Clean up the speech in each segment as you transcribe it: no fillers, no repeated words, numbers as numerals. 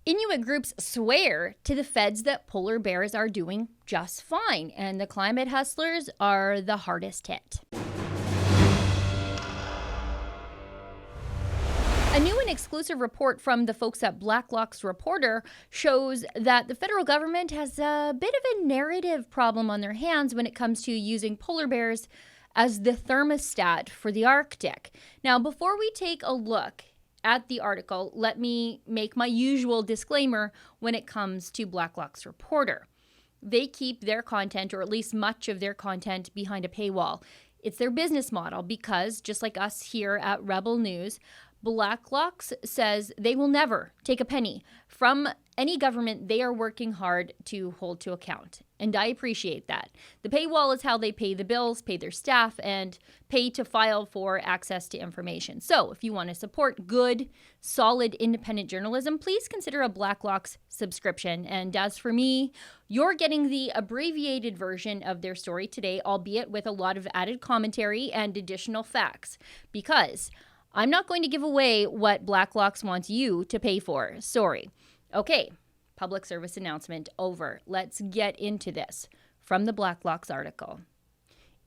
Inuit groups swear to the feds that polar bears are doing just fine, and the climate hustlers are the hardest hit. A new and exclusive report from the folks at Blacklocks Reporter shows that the federal government has a bit of a narrative problem on their hands when it comes to using polar bears as the thermostat for the Arctic. Now, before we take a look at the article, let me make my usual disclaimer when it comes to Blacklocks Reporter. They keep their content, or at least much of their content, behind a paywall. It's their business model because, just like us here at Rebel News, Blacklocks says they will never take a penny from any government they are working hard to hold to account. And I appreciate that. The paywall is how they pay the bills, pay their staff, and pay to file for access to information. So if you want to support good, solid, independent journalism, please consider a Blacklocks subscription. And as for me, you're getting the abbreviated version of their story today, albeit with a lot of added commentary and additional facts, because I'm not going to give away what Blacklocks wants you to pay for. Sorry. Okay, public service announcement over. Let's get into this from the Blacklocks article.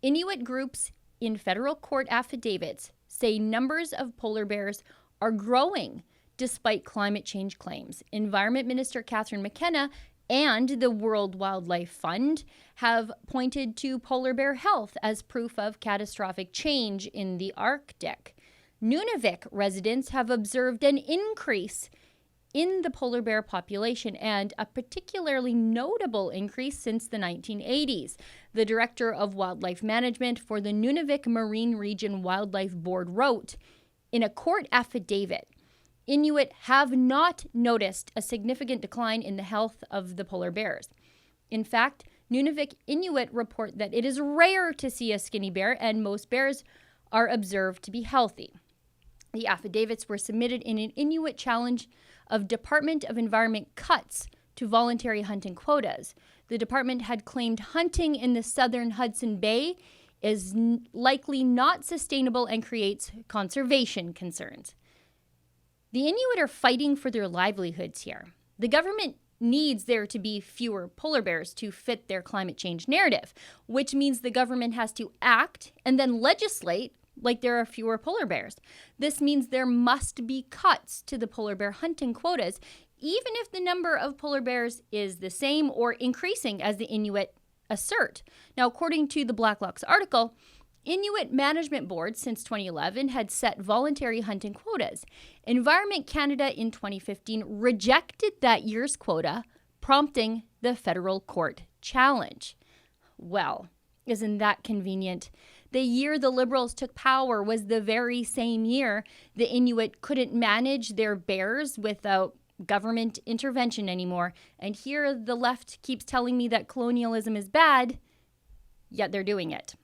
Inuit groups in federal court affidavits say numbers of polar bears are growing despite climate change claims. Environment Minister Catherine McKenna and the World Wildlife Fund have pointed to polar bear health as proof of catastrophic change in the Arctic. Nunavik residents have observed an increase in the polar bear population, and a particularly notable increase since the 1980s. The director of wildlife management for the Nunavik Marine Region Wildlife Board wrote in a court affidavit, Inuit have not noticed a significant decline in the health of the polar bears. In fact, Nunavik Inuit report that it is rare to see a skinny bear, and most bears are observed to be healthy. The affidavits were submitted in an Inuit challenge of Department of Environment cuts to voluntary hunting quotas. The department had claimed hunting in the southern Hudson Bay is likely not sustainable and creates conservation concerns. The Inuit are fighting for their livelihoods here. The government needs there to be fewer polar bears to fit their climate change narrative, which means the government has to act and then legislate like there are fewer polar bears. This means there must be cuts to the polar bear hunting quotas, even if the number of polar bears is the same or increasing, as the Inuit assert. Now, according to the Blacklocks article, Inuit management boards since 2011 had set voluntary hunting quotas. Environment Canada in 2015 rejected that year's quota, prompting the federal court challenge. Well, isn't that convenient? The year the Liberals took power was the very same year the Inuit couldn't manage their bears without government intervention anymore. And here the left keeps telling me that colonialism is bad, yet they're doing it.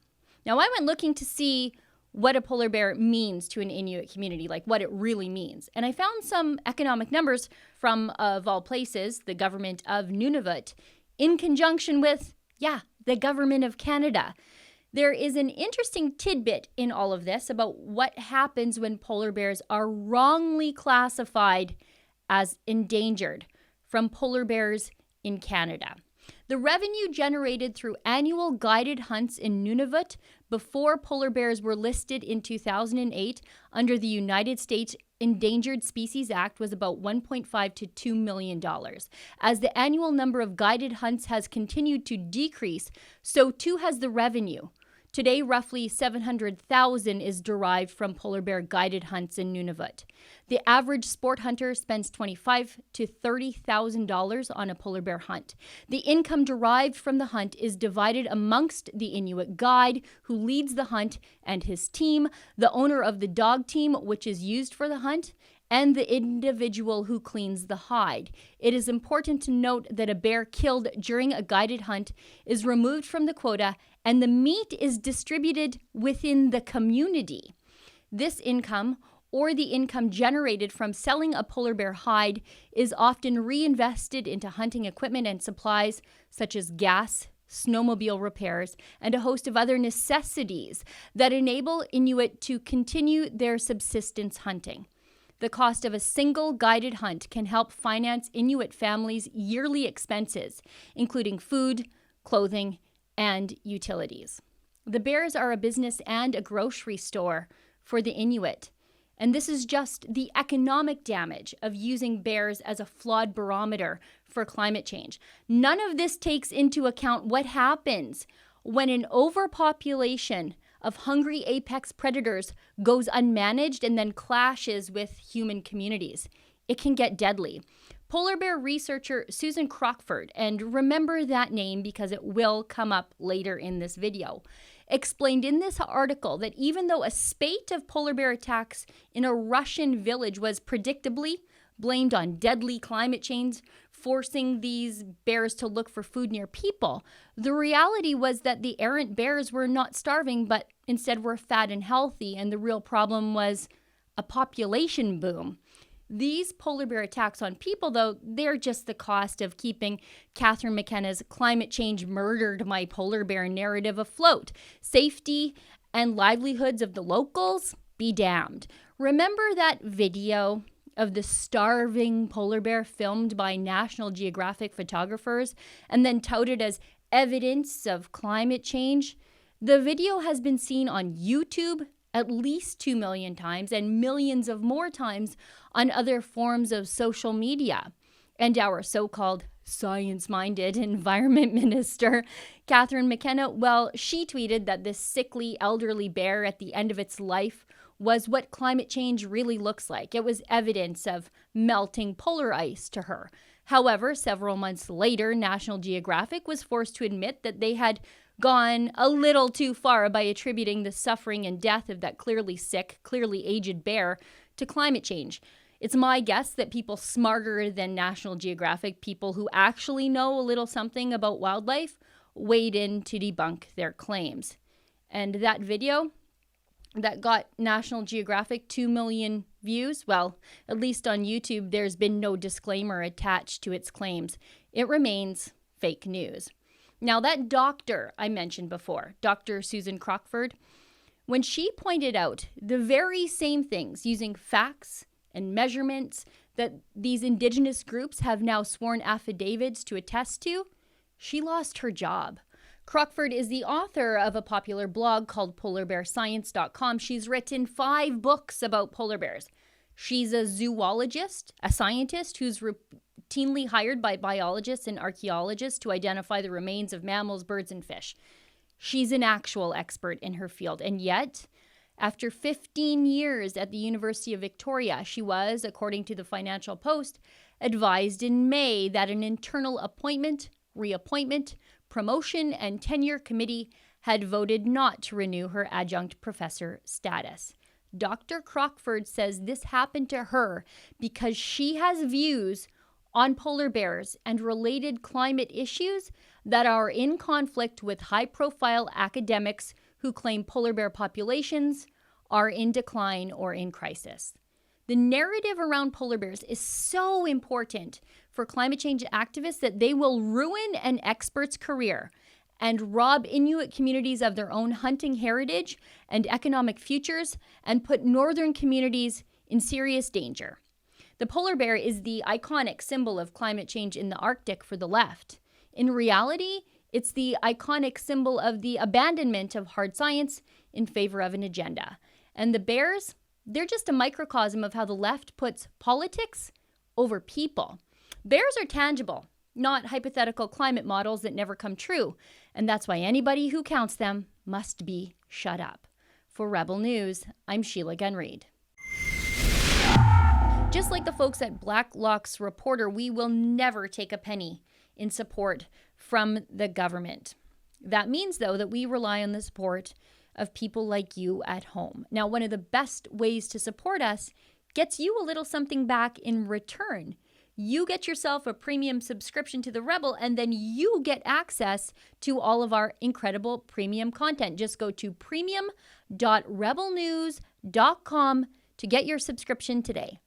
Now, I went looking to see what a polar bear means to an Inuit community, like what it really means. And I found some economic numbers from, of all places, the government of Nunavut, in conjunction with, the government of Canada. There is an interesting tidbit in all of this about what happens when polar bears are wrongly classified as endangered from polar bears in Canada. The revenue generated through annual guided hunts in Nunavut before polar bears were listed in 2008 under the United States Endangered Species Act was about $1.5 to $2 million. As the annual number of guided hunts has continued to decrease, so too has the revenue. Today, roughly $700,000 is derived from polar bear guided hunts in Nunavut. The average sport hunter spends $25,000 to $30,000 on a polar bear hunt. The income derived from the hunt is divided amongst the Inuit guide who leads the hunt and his team, the owner of the dog team which is used for the hunt, and the individual who cleans the hide. It is important to note that a bear killed during a guided hunt is removed from the quota and the meat is distributed within the community. This income, or the income generated from selling a polar bear hide, is often reinvested into hunting equipment and supplies such as gas, snowmobile repairs, and a host of other necessities that enable Inuit to continue their subsistence hunting. The cost of a single guided hunt can help finance Inuit families' yearly expenses, including food, clothing, and utilities. The bears are a business and a grocery store for the Inuit. And this is just the economic damage of using bears as a flawed barometer for climate change. None of this takes into account what happens when an overpopulation of hungry apex predators goes unmanaged and then clashes with human communities. It can get deadly. Polar bear researcher Susan Crockford, and remember that name because it will come up later in this video, explained in this article that even though a spate of polar bear attacks in a Russian village was predictably blamed on deadly climate change, forcing these bears to look for food near people, the reality was that the errant bears were not starving, but instead were fat and healthy, and the real problem was a population boom. These polar bear attacks on people, though, they're just the cost of keeping Catherine McKenna's climate change murdered my polar bear narrative afloat. Safety and livelihoods of the locals, be damned. Remember that video of the starving polar bear filmed by National Geographic photographers and then touted as evidence of climate change? The video has been seen on YouTube at least 2 million times and millions of more times on other forms of social media. And our so-called science-minded environment minister, Catherine McKenna, well, she tweeted that this sickly elderly bear at the end of its life was what climate change really looks like. It was evidence of melting polar ice to her. However, several months later, National Geographic was forced to admit that they had gone a little too far by attributing the suffering and death of that clearly sick, clearly aged bear to climate change. It's my guess that people smarter than National Geographic, people who actually know a little something about wildlife, weighed in to debunk their claims. And that video that got National Geographic 2 million views, well, at least on YouTube, there's been no disclaimer attached to its claims. It remains fake news. Now, that doctor I mentioned before, Dr. Susan Crockford, when she pointed out the very same things using facts and measurements that these Indigenous groups have now sworn affidavits to attest to, she lost her job. Crockford is the author of a popular blog called polarbearscience.com. She's written 5 books about polar bears. She's a zoologist, a scientist who's routinely hired by biologists and archaeologists to identify the remains of mammals, birds, and fish. She's an actual expert in her field. And yet, after 15 years at the University of Victoria, she was, according to the Financial Post, advised in May that an internal appointment, reappointment, promotion, and tenure committee had voted not to renew her adjunct professor status. Dr. Crockford says this happened to her because she has views on polar bears and related climate issues that are in conflict with high-profile academics who claim polar bear populations are in decline or in crisis. The narrative around polar bears is so important for climate change activists that they will ruin an expert's career and rob Inuit communities of their own hunting heritage and economic futures and put northern communities in serious danger. The polar bear is the iconic symbol of climate change in the Arctic for the left. In reality, it's the iconic symbol of the abandonment of hard science in favor of an agenda. And the bears, they're just a microcosm of how the left puts politics over people. Bears are tangible, not hypothetical climate models that never come true. And that's why anybody who counts them must be shut up. For Rebel News, I'm Sheila Gunn Reid. Just like the folks at Blacklocks reporter, we will never take a penny in support from the government. That means, though, that we rely on the support of people like you at home. Now, one of the best ways to support us gets you a little something back in return. You get yourself a premium subscription to The Rebel, and then you get access to all of our incredible premium content. Just go to premium.rebelnews.com to get your subscription today.